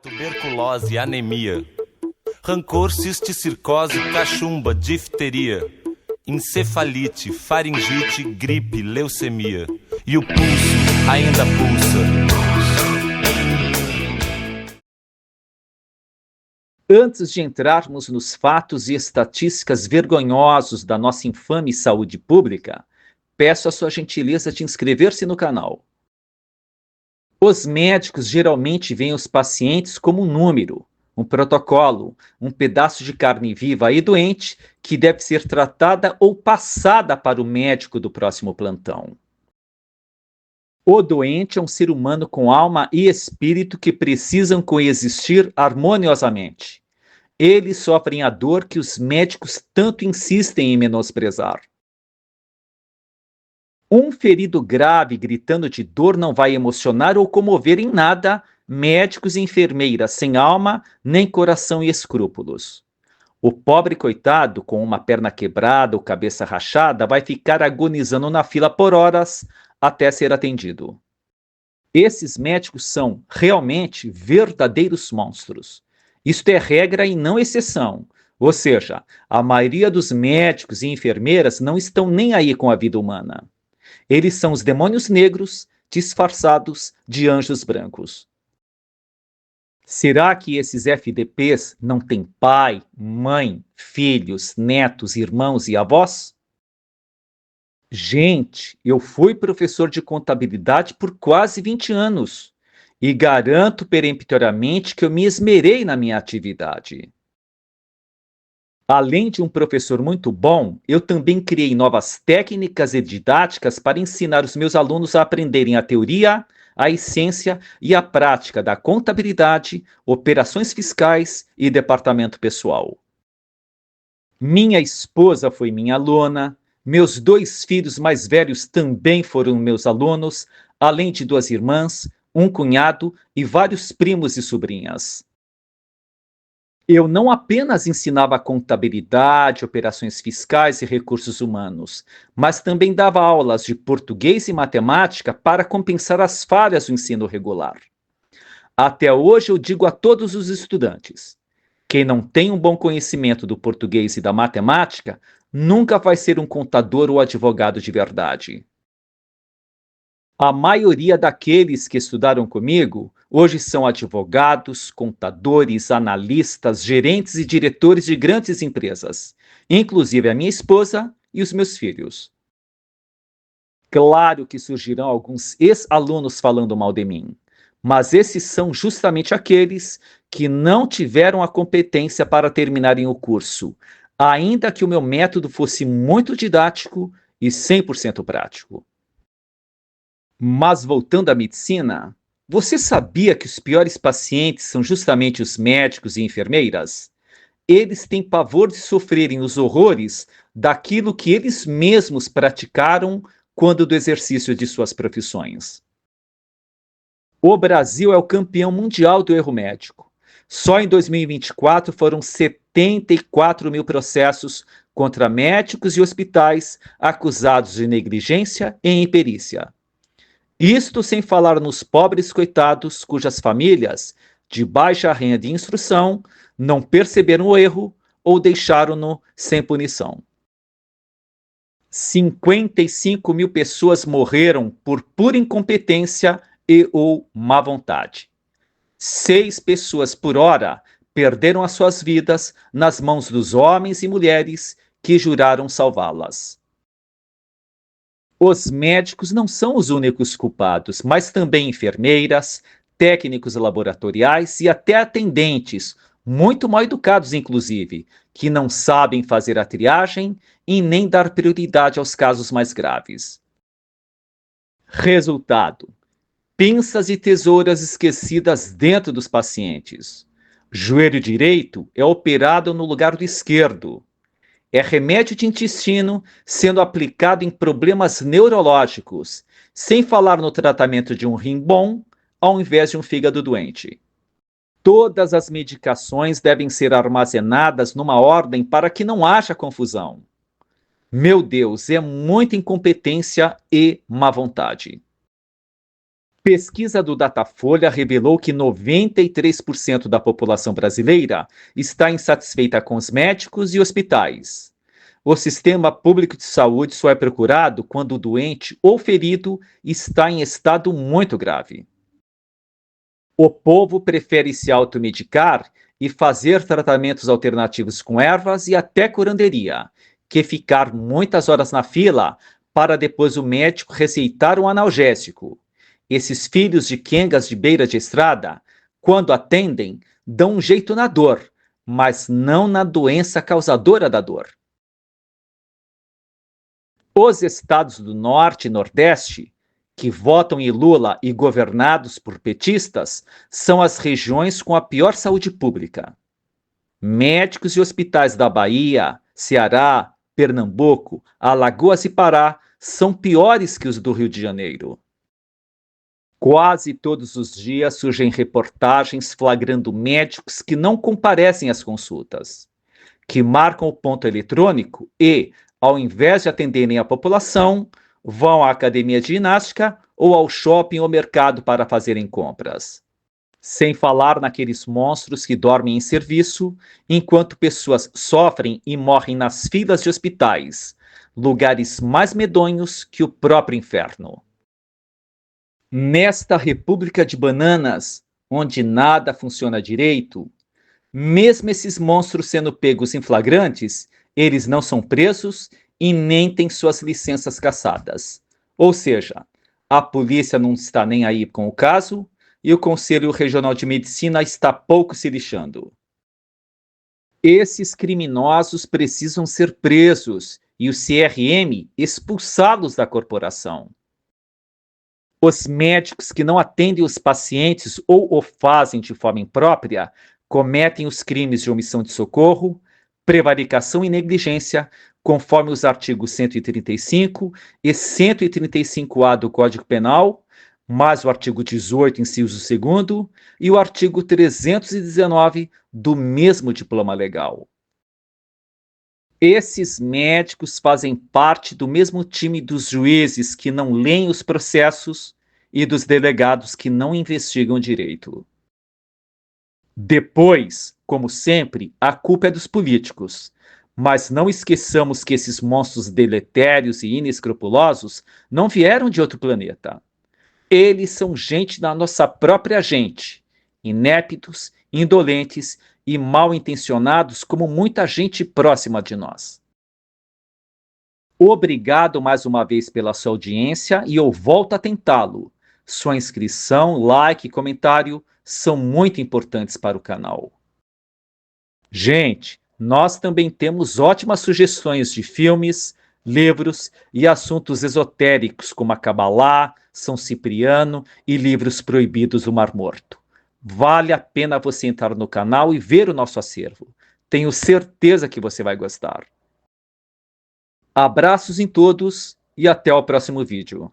tuberculose, anemia, rancor, cisticircose, cachumba, difteria, encefalite, faringite, gripe, leucemia. E o pulso ainda pulsa. Antes de entrarmos nos fatos e estatísticas vergonhosos da nossa infame saúde pública, peço a sua gentileza de inscrever-se no canal. Os médicos geralmente veem os pacientes como um número, um protocolo, um pedaço de carne viva aí doente que deve ser tratada ou passada para o médico do próximo plantão. O doente é um ser humano com alma e espírito que precisam coexistir harmoniosamente. Eles sofrem a dor que os médicos tanto insistem em menosprezar. Um ferido grave gritando de dor não vai emocionar ou comover em nada médicos e enfermeiras sem alma, nem coração e escrúpulos. O pobre coitado, com uma perna quebrada ou cabeça rachada, vai ficar agonizando na fila por horas até ser atendido. Esses médicos são realmente verdadeiros monstros. Isto é regra e não exceção. Ou seja, a maioria dos médicos e enfermeiras não estão nem aí com a vida humana. Eles são os demônios negros disfarçados de anjos brancos. Será que esses FDPs não têm pai, mãe, filhos, netos, irmãos e avós? Gente, eu fui professor de contabilidade por quase 20 anos e garanto peremptoriamente que eu me esmerei na minha atividade. Além de um professor muito bom, eu também criei novas técnicas e didáticas para ensinar os meus alunos a aprenderem a teoria, a essência e a prática da contabilidade, operações fiscais e departamento pessoal. Minha esposa foi minha aluna, meus 2 filhos mais velhos também foram meus alunos, além de 2 irmãs, um cunhado e vários primos e sobrinhas. Eu não apenas ensinava contabilidade, operações fiscais e recursos humanos, mas também dava aulas de português e matemática para compensar as falhas do ensino regular. Até hoje eu digo a todos os estudantes: quem não tem um bom conhecimento do português e da matemática nunca vai ser um contador ou advogado de verdade. A maioria daqueles que estudaram comigo hoje são advogados, contadores, analistas, gerentes e diretores de grandes empresas, inclusive a minha esposa e os meus filhos. Claro que surgirão alguns ex-alunos falando mal de mim, mas esses são justamente aqueles que não tiveram a competência para terminarem o curso, ainda que o meu método fosse muito didático e 100% prático. Mas voltando à medicina, você sabia que os piores pacientes são justamente os médicos e enfermeiras? Eles têm pavor de sofrerem os horrores daquilo que eles mesmos praticaram quando do exercício de suas profissões. O Brasil é o campeão mundial do erro médico. Só em 2024 foram 74 mil processos contra médicos e hospitais acusados de negligência e imperícia. Isto sem falar nos pobres coitados cujas famílias, de baixa renda e instrução, não perceberam o erro ou deixaram-no sem punição. 55 mil pessoas morreram por pura incompetência e ou má vontade. 6 pessoas por hora perderam as suas vidas nas mãos dos homens e mulheres que juraram salvá-las. Os médicos não são os únicos culpados, mas também enfermeiras, técnicos laboratoriais e até atendentes, muito mal educados inclusive, que não sabem fazer a triagem e nem dar prioridade aos casos mais graves. Resultado: pinças e tesouras esquecidas dentro dos pacientes. Joelho direito é operado no lugar do esquerdo. É remédio de intestino sendo aplicado em problemas neurológicos, sem falar no tratamento de um rim bom, ao invés de um fígado doente. Todas as medicações devem ser armazenadas numa ordem para que não haja confusão. Meu Deus, é muita incompetência e má vontade. Pesquisa do Datafolha revelou que 93% da população brasileira está insatisfeita com os médicos e hospitais. O sistema público de saúde só é procurado quando o doente ou ferido está em estado muito grave. O povo prefere se automedicar e fazer tratamentos alternativos com ervas e até curanderia, que ficar muitas horas na fila para depois o médico receitar um analgésico. Esses filhos de quengas de beira de estrada, quando atendem, dão um jeito na dor, mas não na doença causadora da dor. Os estados do Norte e Nordeste, que votam em Lula e governados por petistas, são as regiões com a pior saúde pública. Médicos e hospitais da Bahia, Ceará, Pernambuco, Alagoas e Pará são piores que os do Rio de Janeiro. Quase todos os dias surgem reportagens flagrando médicos que não comparecem às consultas, que marcam o ponto eletrônico e, ao invés de atenderem a população, vão à academia de ginástica ou ao shopping ou mercado para fazerem compras. Sem falar naqueles monstros que dormem em serviço, enquanto pessoas sofrem e morrem nas filas de hospitais, lugares mais medonhos que o próprio inferno. Nesta república de bananas, onde nada funciona direito, mesmo esses monstros sendo pegos em flagrantes, eles não são presos e nem têm suas licenças cassadas. Ou seja, a polícia não está nem aí com o caso e o Conselho Regional de Medicina está pouco se lixando. Esses criminosos precisam ser presos e o CRM expulsá-los da corporação. Os médicos que não atendem os pacientes ou o fazem de forma imprópria cometem os crimes de omissão de socorro, prevaricação e negligência, conforme os artigos 135 e 135-A do Código Penal, mais o artigo 18, inciso 2º, e o artigo 319 do mesmo diploma legal. Esses médicos fazem parte do mesmo time dos juízes que não leem os processos e dos delegados que não investigam direito. Depois, como sempre, a culpa é dos políticos, mas não esqueçamos que esses monstros deletérios e inescrupulosos não vieram de outro planeta. Eles são gente da nossa própria gente, inéptos, indolentes e mal intencionados como muita gente próxima de nós. Obrigado mais uma vez pela sua audiência e eu volto a tentá-lo. Sua inscrição, like e comentário são muito importantes para o canal. Gente, nós também temos ótimas sugestões de filmes, livros e assuntos esotéricos como a Cabalá, São Cipriano e livros proibidos do Mar Morto. Vale a pena você entrar no canal e ver o nosso acervo. Tenho certeza que você vai gostar. Abraços em todos e até o próximo vídeo.